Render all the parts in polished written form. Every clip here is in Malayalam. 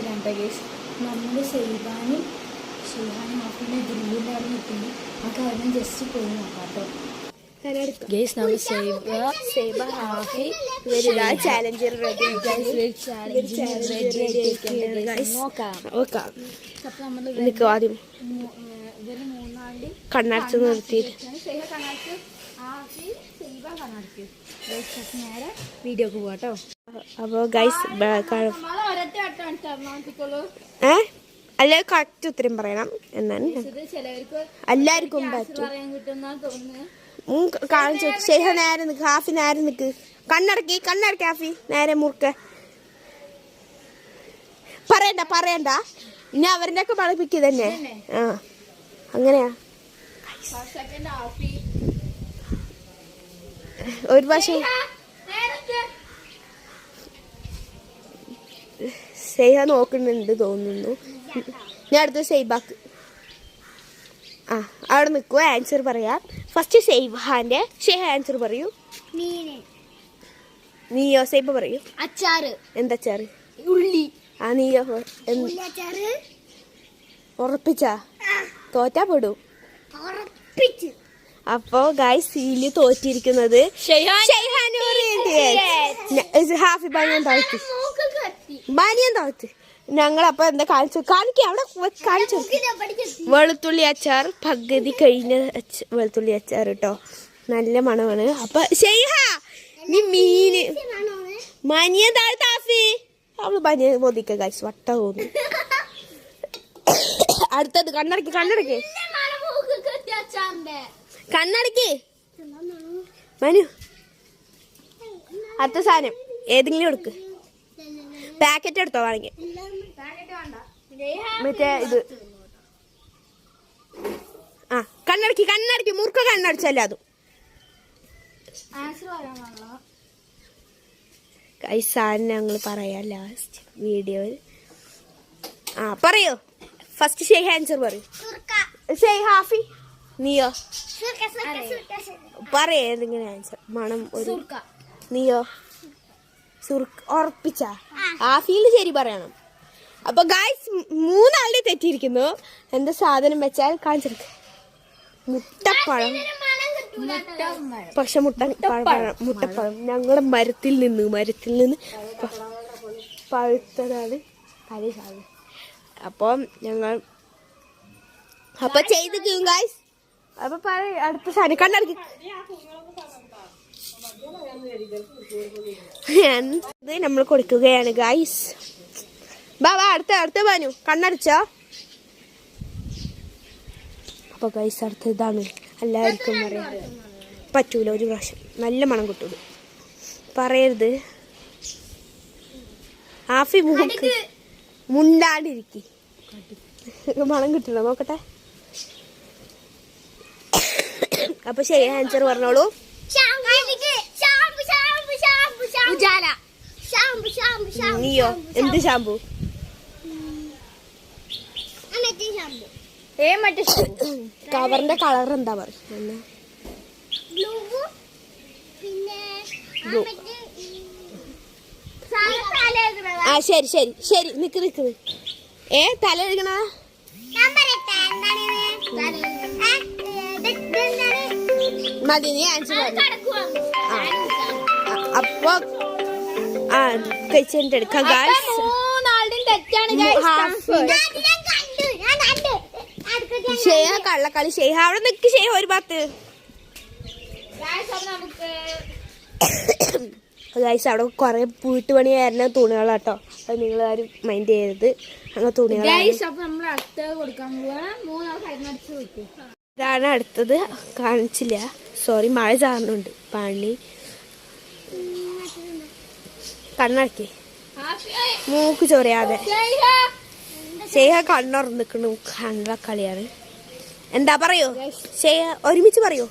വ്ളോഗിലാണ് ഗൈസ്. നമ്മൾ ഷെയ്ബാനും ഹാഫിനെ ഗ്രില്ലിൻ്റെ അവിടെ നിൽക്കുന്നു. ആ കാരണം ജസ്റ്റ് പോയി നോക്കാം കേട്ടോ ഗൈസ്. നമ്മൾ ഷെയ്ബ ഹാഫി ചാലഞ്ചർ റെഡി നോക്കാം. അപ്പം നമ്മൾ ആദ്യം ഇവര് മൂന്നാണ്ട് കണ്ണടച്ച് നിർത്തിയിട്ട് നേരെ വീഡിയോക്ക് പോവാട്ടോ. അപ്പോൾ ഗൈസ് അല്ല കറക്റ്റ് ഉത്തരം പറയണം എന്നാണ് എല്ലാവർക്കും പറ്റും. കാണിച്ചു ഷെയ്ഹ നേരെ നിൽക്ക്, ഹാഫി നേരെ നിൽക്ക്, കണ്ണടക്കി ഹാഫി നേരെ മുറുക്ക. പറയണ്ട ഇനി അവരുടെ ഒക്കെ പഠിപ്പിക്കുക തന്നെ. ആ അങ്ങനെയാ. ഒരു പക്ഷേ ഷെയ്ഹ നോക്കുന്നുണ്ട് തോന്നുന്നു. ഞാൻ അടുത്ത ഷെയ്ബാക്ക്. ആ അവിടെ നിൽക്കുക, ആൻസർ പറയാം. ഫസ്റ്റ് ഷെയ്ബാന്റെ ഷെയ്ഹ ആൻസർ പറയൂ. നീയോ ഷെയ്ബ പറയൂ. അച്ചാറ്. എന്തച്ചാറ്? ഉള്ളി. ആ നീയോ? ഉറപ്പിച്ചാ? തോറ്റാ പെടും. അപ്പോ ഗൈസ് സീല് തോറ്റിരിക്കുന്നത് ഹാഫി ബനിയൻ താഴ്ത്തി. ഞങ്ങളപ്പോ എന്താ കാണിക്കാം അവിടെ കാണിച്ചു. വെളുത്തുള്ളി അച്ചാർ പകുതി കഴിഞ്ഞ വെളുത്തുള്ളി അച്ചാർ കേട്ടോ, നല്ല മണമാണ്. അപ്പൊ ഷെയ്ഹ നീ മീന് ബനിയൻ താഴ്ത്ത ഹാഫി. അവള് ബനിയൻ പൊതിക്ക ഗൈസ്, വട്ട തോന്നി. അടുത്തത് കണ്ണടക്കി മനു. അടുത്ത സാധനം ഏതെങ്കിലും എടുക്ക്. പാക്കറ്റ് എടുത്തോ വേണമെങ്കിൽ. മറ്റേ ഇത് ആ കണ്ണടക്കി മുറുക്ക കണ്ണടച്ചല്ല അതും. ഈ സാധനം ഞങ്ങൾ പറയാം ലാസ്റ്റ് വീഡിയോയിൽ. ആ പറയൂ. ഫസ്റ്റ് ഷെയ്ഹ ആൻസർ പറയൂ. ഷെയ്ഹ ഹാഫി നീയോ പറയേ ഏതെങ്കിലും ആൻസർ. മണം ഒരു നീയോ ഉറപ്പിച്ച ഹാഫിയിൽ ശരി പറയണം. അപ്പൊ ഗായ്സ് മൂന്നാളുടെ തെറ്റിയിരിക്കുന്നു. എന്താ സാധനം വെച്ചാൽ കാണിച്ചെടുക്ക. മുട്ടപ്പഴം. പക്ഷെ മുട്ടപ്പഴം ഞങ്ങളുടെ മരത്തിൽ നിന്ന് പഴുത്തതാണ് പല സാധനം. അപ്പം ഞങ്ങൾ അപ്പൊ ചെയ്തിരിക്കും ഗായ്സ്. അപ്പൊ അടുത്ത സാധനം കണ്ണടക്കി. നമ്മൾ കൊടുക്കുകയാണ് ഗായ്സ്. ബാ അടുത്ത ബാനു കണ്ണടച്ചോ. അപ്പൊ ഗായ്സ് അടുത്ത ഇതാണ്. എല്ലാവർക്കും പറയാം പറ്റൂല ഒരു പ്രാവശ്യം. നല്ല മണം കിട്ടൂല. പറയരുത്. ഹാഫി മൂക്ക് മുണ്ടാണ്ടിരിക്കി. മണം കിട്ടില്ല നോക്കട്ടെ. അപ്പൊ ശരി ആൻസർ പറഞ്ഞോളൂ. നീയോ എന്ത് ഷാമ്പു? കവറിന്റെ കളർ എന്താ പറയുക? ആ ശരി നിക്ക് തല എടുക്കണ മതി. നീ ആൻസർ അപ്പൊ കഴിച്ചെടുക്കാം. ഷെയ്ഹ കള്ളക്കളി. ഷെയ്ഹ അവിടെ നിക്ക്. ഷെയ്ഹ ഒരു ഭാഗത്ത്. ഗൈസ് അവിടെ കുറെ വീട്ടുപണി ആയിരുന്ന തുണികളാട്ടോ. അത് നിങ്ങൾ ആരും മൈൻഡ് ചെയ്യരുത്. അങ്ങനെ തുണികളാണ്. ഇതാണ് അടുത്തത്. കാണിച്ചില്ല, സോറി. മഴ ചാറുന്നുണ്ട്. പണി കണ്ണടക്കി മൂക്ക് ചൊറിയാതെ. ഷെയ്ഹ കണ്ണുറന്നിക്കണു. കള്ളക്കളിയാണ്. എന്താ പറയൂ ഷെയ്ഹ? ഒരുമിച്ച് പറയൂ.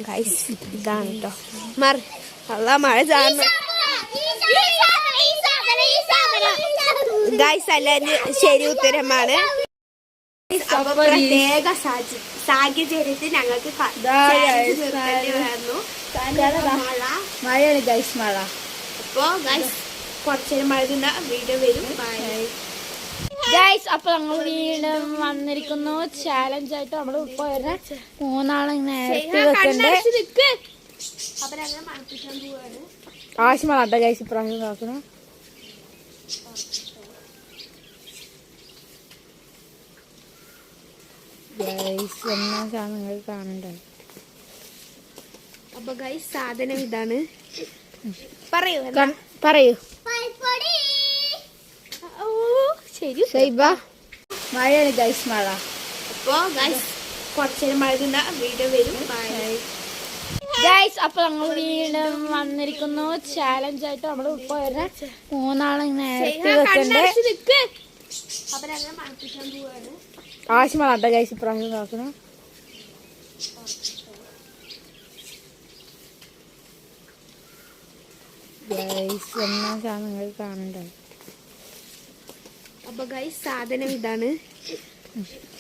ഗൈസ് ഇതാണ് കേട്ടോ. മഴ ചാറുന്നു ഗൈസ്. അല്ല ശരി ഉത്തരമാണ്. പ്രത്യേക സാഹചര്യത്തിൽ ഞങ്ങൾക്ക് മഴയാണ് ഗൈസ്. മഴ അപ്പോൾ ഗൈസ് കുറച്ച് നേരം മഴ നിന്ന വീഡിയോ വരും. ഗൈസ് അപ്പൊ നമ്മൾ വീണ്ടും വന്നിരിക്കുന്നു ചാലഞ്ച് ആയിട്ട്. നമ്മൾ ഇപ്പൊ മൂന്നാളെ നേരത്തെ വെക്കണ്ടേ അപ്പൊ ഞങ്ങൾ മണപ്പിക്കാൻ പോവാണ്. ആവശ്യമാണ് ഗൈസ് ഇപ്രാവശ്യം നോക്കണം. ഗൈസ് എന്നാ നിങ്ങൾ കാണണ്ടേ. അപ്പൊ ഗൈസ് സാധനം ഇതാണ്. പറയൂ പറയൂ. ഓ ശരി മഴയാണ് ഗൈസ് മഴ. അപ്പൊ ഗൈസ് കുറച്ച് നേരം മഴ നിന്ന വീഡിയോ വരും. ഗൈസ് അപ്പൊ നമ്മൾ വീണ്ടും വന്നിരിക്കുന്നു ചാലഞ്ച് ആയിട്ട്. നമ്മൾ ഇപ്പൊ മൂന്നാളെ നേരത്തെ വെക്കണ്ടേ അപ്പൊ ഞങ്ങൾ മണപ്പിക്കാൻ പോവാണ്. ആവശ്യമാണ് ഗൈസ് ഇപ്രാവശ്യം നോക്കണം. ഗൈസ് എന്നാ നിങ്ങൾ കാണണ്ടേ. അപ്പൊ ഗൈസ് സാധനം ഇതാണ്.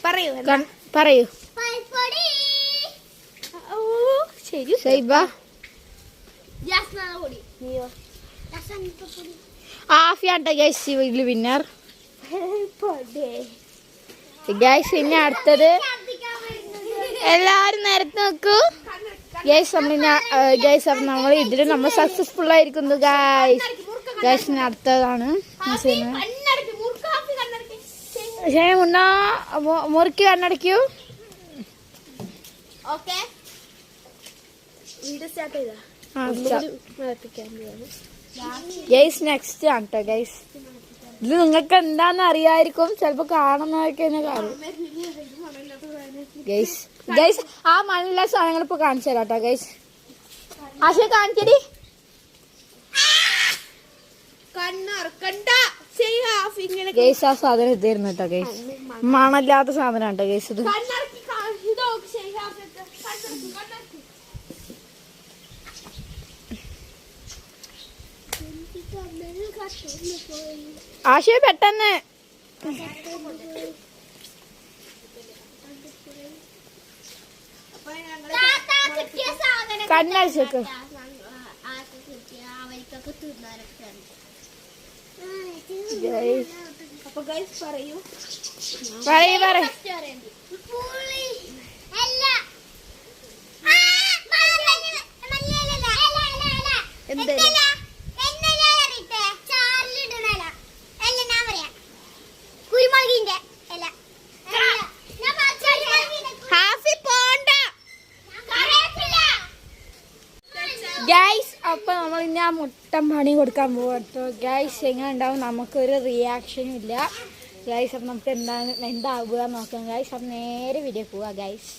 പറയൂ പറയൂ. ഓ ശരി ആഫിയാട്ടെ ഗൈസ് ഇതില് വിന്നർ. ഗൈസ് ഇനി അടുത്തത് എല്ലാരും നേരത്തെ നോക്കൂ. ഗൈസ് നമ്മൾ ഇതില് നമ്മൾ സക്സസ്ഫുൾ ആയിരിക്കുന്നു ഗൈസ്. ഗൈസിന് അടുത്തതാണ് മുന്നാ മുറുക്കി കണ്ണടയ്ക്കൂ. ഗൈസ് നെക്സ്റ്റ് ആണ് കേട്ടോ ഗൈസ്. ഇത് നിങ്ങൾക്ക് എന്താന്ന് അറിയായിരിക്കും, ചിലപ്പോ കാണുന്നതൊക്കെ കാണും. ഗൈസ് ആ മണ്ണിലെ സാധനങ്ങൾ ഇപ്പൊ കാണിച്ചു തരാം കേട്ടോ ഗൈസ്. ആശയ കാണിക്കടി. ഗൈസ് ആ സാധനം ഇതായിരുന്നു കേട്ടോ ഗൈസ്. മണല്ലാത്ത സാധനം കേട്ടോ ഗൈസ് ഇത്. ആശയ പെട്ടെന്ന് കണ്ണടിച്ചേക്ക്. അപ്പൊ ഗൈസ് പറയൂ. ഗൈസ് അപ്പൊ നമ്മൾ ഇനി ആ മുട്ടൻ പണി കൊടുക്കാൻ പോകട്ടോ ഗൈസ്. എങ്ങനെ ഉണ്ടാവും നമുക്കൊരു റിയാക്ഷനും ഇല്ല ഗൈസ്. അപ്പൊ നമുക്ക് എന്താവുക നോക്കാം ഗൈസ്. അപ്പൊ നേരെ വീഡിയോ പോവാ ഗൈസ്.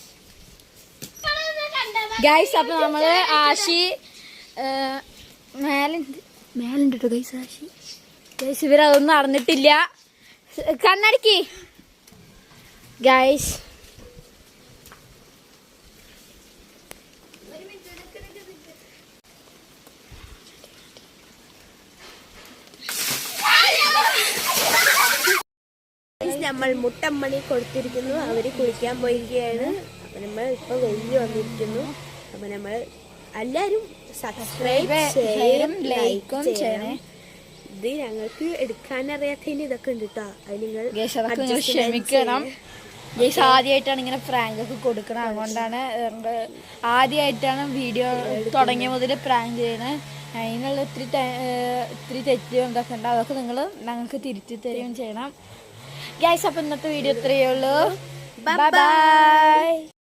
ഗൈസ് അപ്പൊ നമ്മള് ആശി മേലുണ്ട് കേട്ടോ ഗൈസ്. ആശി ഗൈസ് ഇവരതൊന്നും അറിഞ്ഞിട്ടില്ല. കണ്ണടിക്ക് ഗൈസ്. നമ്മൾ മുട്ടമ്മണി കൊടുത്തിരിക്കുന്നു. അവര് കുളിക്കാൻ പോയിരിക്കുകയാണ്. അപ്പൊ നമ്മൾ ഇപ്പൊ കഴിഞ്ഞ് വന്നിരിക്കുന്നു. അപ്പൊ നമ്മൾ എല്ലാരും സബ്സ്ക്രൈബ് ചെയ്യണം, ലൈക്കും ചെയ്യണം. ഇത് ഞങ്ങൾക്ക് എടുക്കാനറിയാത്തതിന് ഇതൊക്കെ ഉണ്ട് കേട്ടോ. അത് നിങ്ങൾ ക്ഷമിക്കണം ഗൈസ്. ആദ്യമായിട്ടാണ് ഇങ്ങനെ പ്രാങ്ക് ഒക്കെ കൊടുക്കണം. അതുകൊണ്ടാണ് ആദ്യമായിട്ടാണ് വീഡിയോ തുടങ്ങിയ മുതൽ പ്രാങ്ക് ചെയ്യണത്. അതിനുള്ള ഇത്തിരി തെറ്റും ഇതൊക്കെ ഉണ്ട്. അതൊക്കെ നിങ്ങൾ ഞങ്ങൾക്ക് തിരുത്തി തരുകയും ചെയ്യണം ഗൈസ്. അപ്പൊ ഇന്നത്തെ വീഡിയോ ഇത്രയേ ഉള്ളൂ. Bye bye.